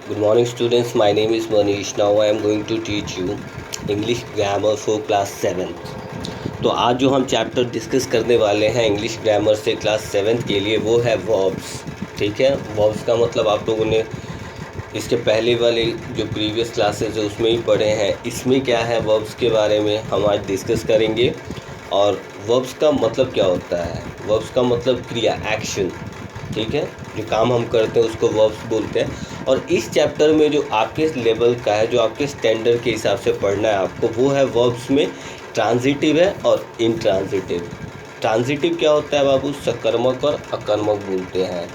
Good morning students, my name is Manish. Now I am going to teach you English grammar for class 7th. तो आज जो हम chapter discuss करने वाले हैं इंग्लिश ग्रामर से क्लास 7th के लिए वो है वर्ब्स। ठीक है, वर्ब्स का मतलब आप लोगों ने इसके पहले वाले जो प्रीवियस क्लासेस है उसमें ही पढ़े हैं। इसमें क्या है, वर्ब्स के बारे में हम आज डिस्कस करेंगे। और वर्ब्स का मतलब क्या होता है, वर्ब्स का मतलब क्रिया, एक्शन। ठीक है, जो काम हम करते हैं उसको वर्ब्स बोलते हैं। और इस चैप्टर में जो आपके लेवल का है, जो आपके स्टैंडर्ड के हिसाब से पढ़ना है आपको, वो है वर्ब्स में ट्रांजिटिव है और इंट्रांजिटिव। ट्रांजिटिव क्या होता है बाबू, सकर्मक और अकर्मक बोलते हैं।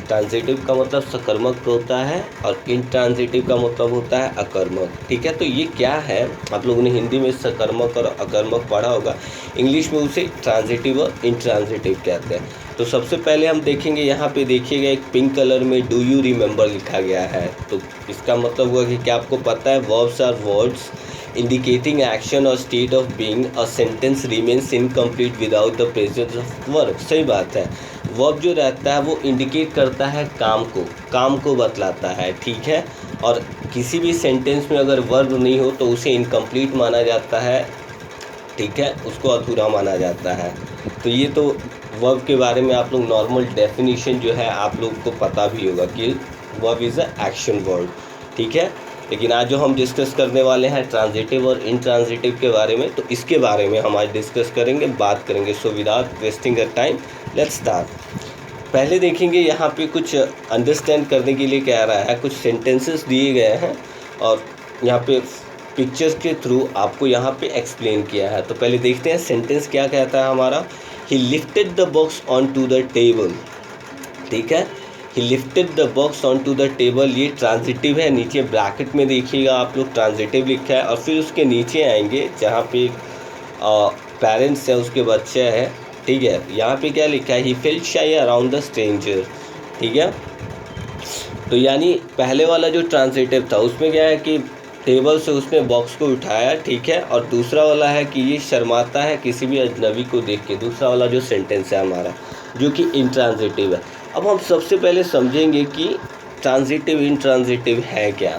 ट्रांजिटिव का मतलब सकर्मक होता है और इंट्रांजिटिव का मतलब होता है अकर्मक। ठीक है, तो ये क्या है, आप लोगों ने हिंदी में सकर्मक और अकर्मक पढ़ा होगा, इंग्लिश में उसे ट्रांजिटिव और इंट्रांजिटिव कहते हैं। तो सबसे पहले हम देखेंगे, यहाँ पे देखिएगा एक पिंक कलर में डू यू रिमेंबर लिखा गया है। तो इसका मतलब हुआ कि क्या आपको पता है, verbs are words indicating action or state of being. A sentence remains incomplete without the presence of verb. सही बात है, वर्ब जो रहता है वो इंडिकेट करता है काम को बतलाता है। ठीक है, और किसी भी सेंटेंस में अगर वर्ब नहीं हो तो उसे इनकम्प्लीट माना जाता है। ठीक है, उसको अधूरा माना जाता है। तो ये तो वर्ब के बारे में आप लोग नॉर्मल डेफिनेशन जो है आप लोग को पता भी होगा कि verb is a action word. ठीक है, लेकिन आज जो हम डिस्कस करने वाले हैं ट्रांजिटिव और इंट्रांजिटिव के बारे में, तो इसके बारे में हम आज डिस्कस करेंगे, बात करेंगे। So without wasting a time let's start. पहले देखेंगे यहाँ पे कुछ अंडरस्टैंड करने के लिए क्या रहा है, कुछ सेंटेंसेस दिए गए हैं और यहाँ पे पिक्चर्स के थ्रू आपको यहाँ पे एक्सप्लेन किया है। तो पहले देखते हैं सेंटेंस क्या कहता है हमारा। He lifted the box on to the table. ठीक है, he lifted the box on to the table, ये ट्रांजिटिव है। नीचे ब्रैकेट में देखिएगा आप लोग ट्रांजिटिव लिखा है, और फिर उसके नीचे आएंगे जहाँ पे पेरेंट्स है, उसके बच्चे हैं। ठीक है, यहाँ पे क्या लिखा है, ही फेल्ट शाई अराउंड द स्ट्रेंजर। ठीक है, तो यानी पहले वाला जो ट्रांजिटिव था उसमें क्या है कि टेबल से उसने बॉक्स को उठाया। ठीक है, और दूसरा वाला है कि ये शर्माता है किसी भी अजनबी को देख के, दूसरा वाला जो सेंटेंस है हमारा, जो कि इंट्रांजिटिव है। अब हम सबसे पहले समझेंगे कि ट्रांजिटिव इंट्रांजिटिव है क्या।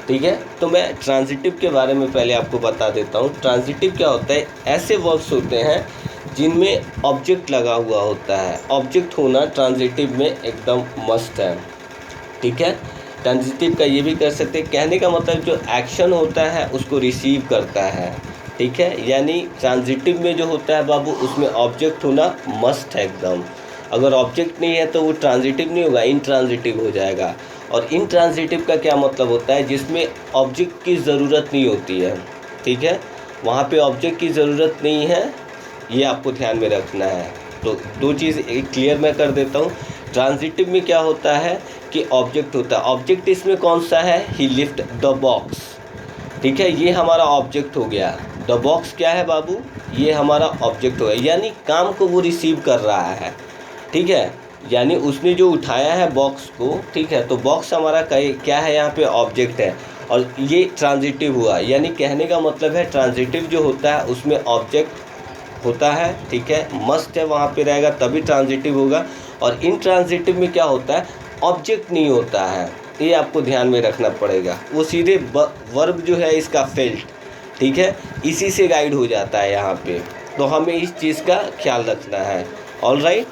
ठीक है, तो मैं ट्रांजिटिव के बारे में पहले आपको बता देता हूँ। ट्रांजिटिव क्या होता है, ऐसे वर्ब्स होते हैं जिनमें ऑब्जेक्ट लगा हुआ होता है। ऑब्जेक्ट होना ट्रांजिटिव में एकदम मस्ट है। ठीक है, ट्रांजिटिव का ये भी कर सकते हैं, कहने का मतलब जो एक्शन होता है उसको रिसीव करता है। ठीक है, यानी ट्रांजिटिव में जो होता है बाबू, उसमें ऑब्जेक्ट होना मस्ट है एकदम। अगर ऑब्जेक्ट नहीं है तो वो ट्रांजिटिव नहीं होगा, इंट्रांजिटिव हो जाएगा। और इंट्रांजिटिव का क्या मतलब होता है, जिसमें ऑब्जेक्ट की ज़रूरत नहीं होती है। ठीक है, वहाँ पे ऑब्जेक्ट की ज़रूरत नहीं है, ये आपको ध्यान में रखना है। तो दो चीज़ क्लियर मैं कर देता हूँ। ट्रांजिटिव में क्या होता है कि ऑब्जेक्ट होता है। ऑब्जेक्ट इसमें कौन सा है, ही लिफ्ट द बॉक्स। ठीक है, ये हमारा ऑब्जेक्ट हो गया। द बॉक्स क्या है बाबू, ये हमारा ऑब्जेक्ट हो गया, यानी काम को वो रिसीव कर रहा है। ठीक है, यानी उसने जो उठाया है बॉक्स को। ठीक है, तो बॉक्स हमारा क्या है, यहाँ पे ऑब्जेक्ट है, और ये ट्रांजिटिव हुआ। यानी कहने का मतलब है ट्रांजिटिव जो होता है उसमें ऑब्जेक्ट होता है। ठीक है, मस्ट है, वहाँ पे रहेगा तभी ट्रांजिटिव होगा। और इंट्रांजिटिव में क्या होता है, ऑब्जेक्ट नहीं होता है, ये आपको ध्यान में रखना पड़ेगा। वो सीधे वर्ब जो है इसका फेल्ट, ठीक है, इसी से गाइड हो जाता है यहाँ पे। तो हमें इस चीज़ का ख्याल रखना है। ऑल राइट,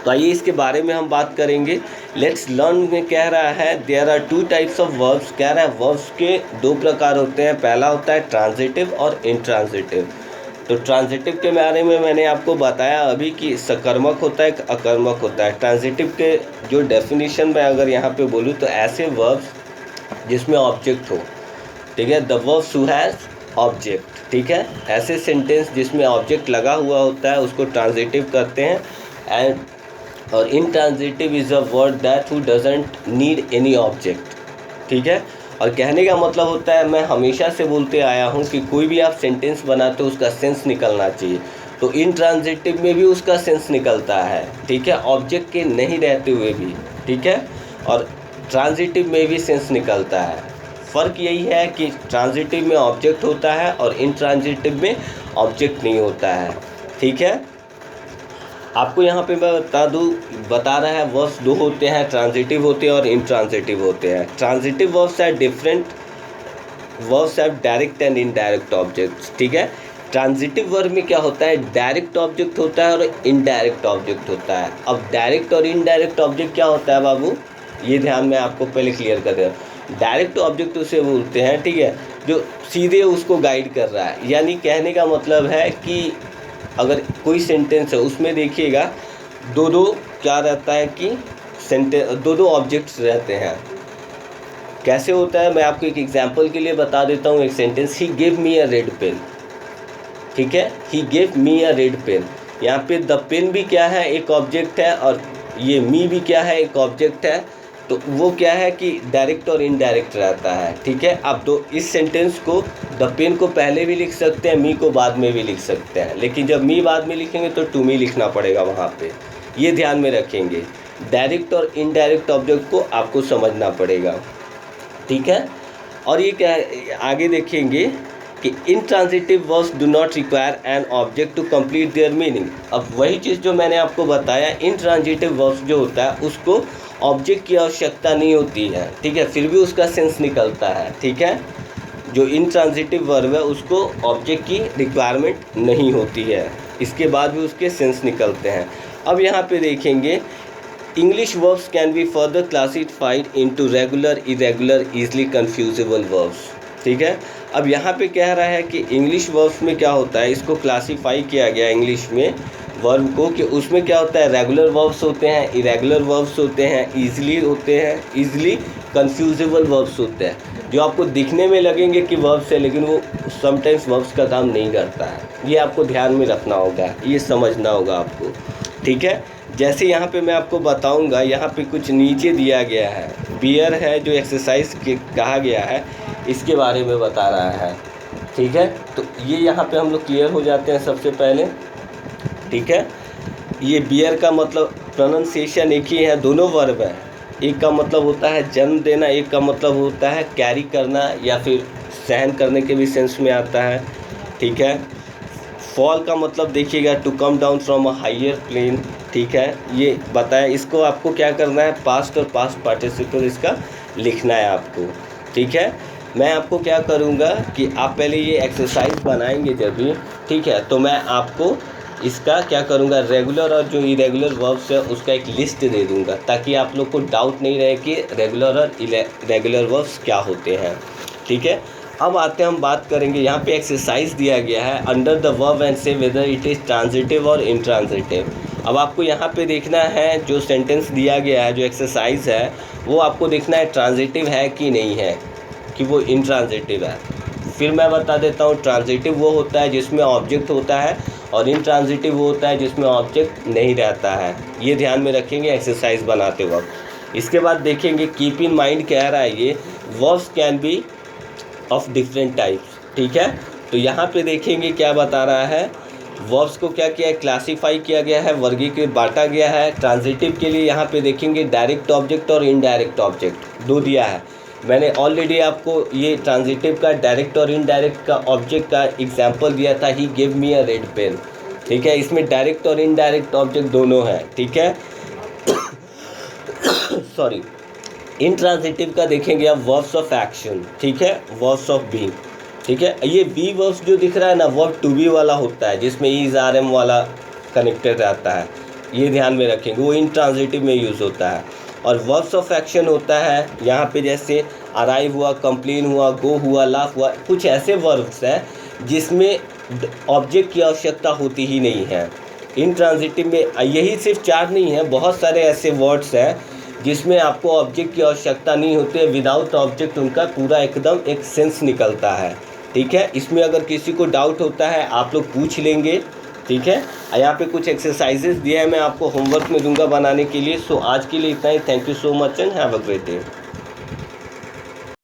तो आइए इसके बारे में हम बात करेंगे। लेट्स लर्न में कह रहा है there are two types of verbs. कह रहा है वर्ब्स के दो प्रकार होते हैं, पहला होता है ट्रांजिटिव और इंट्रांजिटिव। तो ट्रांजिटिव के बारे में मैंने आपको बताया अभी कि सकर्मक होता है, अकर्मक होता है। ट्रांजिटिव के जो डेफिनेशन मैं अगर यहाँ पे बोलूँ तो ऐसे वर्ब्स जिसमें ऑब्जेक्ट हो। ठीक है, the verbs who has object. ठीक है, ऐसे सेंटेंस जिसमें ऑब्जेक्ट लगा हुआ होता है उसको ट्रांजिटिव करते हैं। एंड और intransitive is a word that who doesn't need any object. ठीक है, और कहने का मतलब होता है, मैं हमेशा से बोलते आया हूँ कि कोई भी आप सेंटेंस बनाते हो उसका सेंस निकलना चाहिए। तो इंट्रांजिटिव में भी उसका सेंस निकलता है। ठीक है, ऑब्जेक्ट के नहीं रहते हुए भी। ठीक है, और ट्रांजिटिव में भी सेंस निकलता है। फ़र्क यही है कि ट्रांजिटिव में ऑब्जेक्ट होता है और इंट्रांजिटिव में ऑब्जेक्ट नहीं होता है। ठीक है, आपको यहाँ पे मैं बता रहा है वर्ब्स दो होते हैं, ट्रांजिटिव होते हैं और इंट्रांजिटिव होते हैं। Transitive verbs are different, verbs have direct and indirect objects, ठीक है। ट्रांजिटिव वर्ब में क्या होता है, डायरेक्ट ऑब्जेक्ट होता है और इनडायरेक्ट ऑब्जेक्ट होता है। अब डायरेक्ट और इनडायरेक्ट ऑब्जेक्ट क्या होता है बाबू, ये ध्यान में आपको पहले क्लियर कर दें। डायरेक्ट ऑब्जेक्ट उसे बोलते हैं, ठीक है, जो सीधे उसको गाइड कर रहा है। यानी कहने का मतलब है कि अगर कोई सेंटेंस है उसमें देखिएगा दो क्या रहता है कि दो ऑब्जेक्ट्स रहते हैं। कैसे होता है, मैं आपको एक एग्जांपल के लिए बता देता हूँ। एक सेंटेंस, ही गिव मी अ रेड पेन, ठीक है, ही गिव मी अ रेड पेन। यहाँ पे द पेन भी क्या है, एक ऑब्जेक्ट है, और ये मी भी क्या है, एक ऑब्जेक्ट है। तो वो क्या है कि डायरेक्ट और इनडायरेक्ट रहता है, ठीक है। अब तो इस सेंटेंस को द पेन को पहले भी लिख सकते हैं, मी को बाद में भी लिख सकते हैं, लेकिन जब मी बाद में लिखेंगे तो टू मी लिखना पड़ेगा वहाँ पे, ये ध्यान में रखेंगे। डायरेक्ट और इनडायरेक्ट ऑब्जेक्ट को आपको समझना पड़ेगा, ठीक है। और ये क्या है, आगे देखेंगे कि intransitive verbs do not require an object to complete their meaning. अब वही चीज़ जो मैंने आपको बताया, इनट्रांजिटिव वर्ब्स जो होता है उसको ऑब्जेक्ट की आवश्यकता नहीं होती है, ठीक है, फिर भी उसका सेंस निकलता है, ठीक है। जो इनट्रांजिटिव वर्ब है उसको ऑब्जेक्ट की रिक्वायरमेंट नहीं होती है, इसके बाद भी उसके सेंस निकलते हैं। अब यहाँ पे देखेंगे English verbs can be further classified into regular, irregular, easily confusable verbs, ठीक है। अब यहाँ पे कह रहा है कि इंग्लिश वर्ब्स में क्या होता है, इसको क्लासीफाई किया गया इंग्लिश में वर्ब को कि उसमें क्या होता है, रेगुलर वर्ब्स होते हैं, इरेगुलर वर्ब्स होते हैं, ईजिली होते हैं, ईजिली कन्फ्यूजेबल वर्ब्स होते हैं। जो आपको दिखने में लगेंगे कि वर्ब्स है लेकिन वो समटाइम्स वर्ब्स का काम नहीं करता है। ये आपको ध्यान में रखना होगा, ये समझना होगा आपको, ठीक है। जैसे यहाँ पे मैं आपको बताऊँगा, यहाँ पे कुछ नीचे दिया गया है, बियर है जो एक्सरसाइज के कहा गया है, इसके बारे में बता रहा है, ठीक है। तो ये यहाँ पे हम लोग क्लियर हो जाते हैं सबसे पहले, ठीक है। ये बियर का मतलब प्रोनाउंसिएशन एक ही है, दोनों वर्ब है। एक का मतलब होता है जन्म देना, एक का मतलब होता है कैरी करना या फिर सहन करने के भी सेंस में आता है, ठीक है। फॉल का मतलब देखिएगा to come down from a higher plane, ठीक है। ये बताया, इसको आपको क्या करना है, पास्ट और पास्ट पार्टिसिपल इसका लिखना है आपको, ठीक है। मैं आपको क्या करूँगा कि आप पहले ये एक्सरसाइज बनाएंगे जब भी, ठीक है, तो मैं आपको इसका क्या करूँगा, रेगुलर और जो इरेगुलर वर्ब्स है उसका एक लिस्ट दे दूँगा, ताकि आप लोग को डाउट नहीं रहे कि रेगुलर और इरेगुलर वर्ब्स क्या होते हैं, ठीक है। अब आते हैं, हम बात करेंगे, यहाँ पे एक्सरसाइज दिया गया है, अंडर द वर्ब एंड से वेदर इट इज़ ट्रांजिटिव और इनट्रांजिटिव। अब आपको यहाँ पे देखना है, जो सेंटेंस दिया गया है, जो एक्सरसाइज है, वो आपको देखना है ट्रांजिटिव है कि नहीं है, कि वो इनट्रांजिटिव है। फिर मैं बता देता हूँ, ट्रांजिटिव वो होता है जिसमें ऑब्जेक्ट होता है, और इनट्रांजिटिव वो होता है जिसमें ऑब्जेक्ट नहीं रहता है। ये ध्यान में रखेंगे एक्सरसाइज बनाते वक्त। इसके बाद देखेंगे, कीप इन माइंड कह रहा है ये, verbs can be of different types, ठीक है। तो यहाँ पे देखेंगे क्या बता रहा है, वर्ब्स को क्या किया है, क्लासीफाई किया गया है, वर्गीकृत बांटा गया है। ट्रांजिटिव के लिए यहाँ पे देखेंगे डायरेक्ट ऑब्जेक्ट और इनडायरेक्ट ऑब्जेक्ट दो दिया है। मैंने ऑलरेडी आपको ये ट्रांजिटिव का डायरेक्ट और इनडायरेक्ट का ऑब्जेक्ट का एग्जांपल दिया था, ही गिव मी अ रेड पेन, ठीक है। इसमें डायरेक्ट और इनडायरेक्ट ऑब्जेक्ट दोनों हैं, ठीक है। सॉरी, इनट्रांजिटिव का देखेंगे आप, वर्ब्स ऑफ एक्शन, ठीक है, वर्ब्स ऑफ बीइंग, ठीक है। ये बी वर्ब्स जो दिख रहा है ना, वर्ब टू बी वाला होता है, जिसमें इज आर एम वाला कनेक्टेड रहता है, ये ध्यान में रखेंगे, वो इनट्रांजिटिव में यूज़ होता है। और वर्ब्स ऑफ एक्शन होता है यहाँ पे, जैसे अराइव हुआ, कंप्लेन हुआ, गो हुआ, लाफ हुआ, कुछ ऐसे वर्ब्स हैं जिसमें ऑब्जेक्ट की आवश्यकता होती ही नहीं है। इनट्रांजिटिव में यही सिर्फ 4 नहीं है, बहुत सारे ऐसे वर्ड्स हैं जिसमें आपको ऑब्जेक्ट की आवश्यकता नहीं होती है, विदाउट ऑब्जेक्ट उनका पूरा एकदम एक सेंस निकलता है, ठीक है। इसमें अगर किसी को डाउट होता है आप लोग पूछ लेंगे, ठीक है। यहाँ पे कुछ एक्सरसाइजेस दिए हैं, मैं आपको होमवर्क में दूंगा बनाने के लिए। सो आज के लिए इतना ही। Thank you so much and have a great day.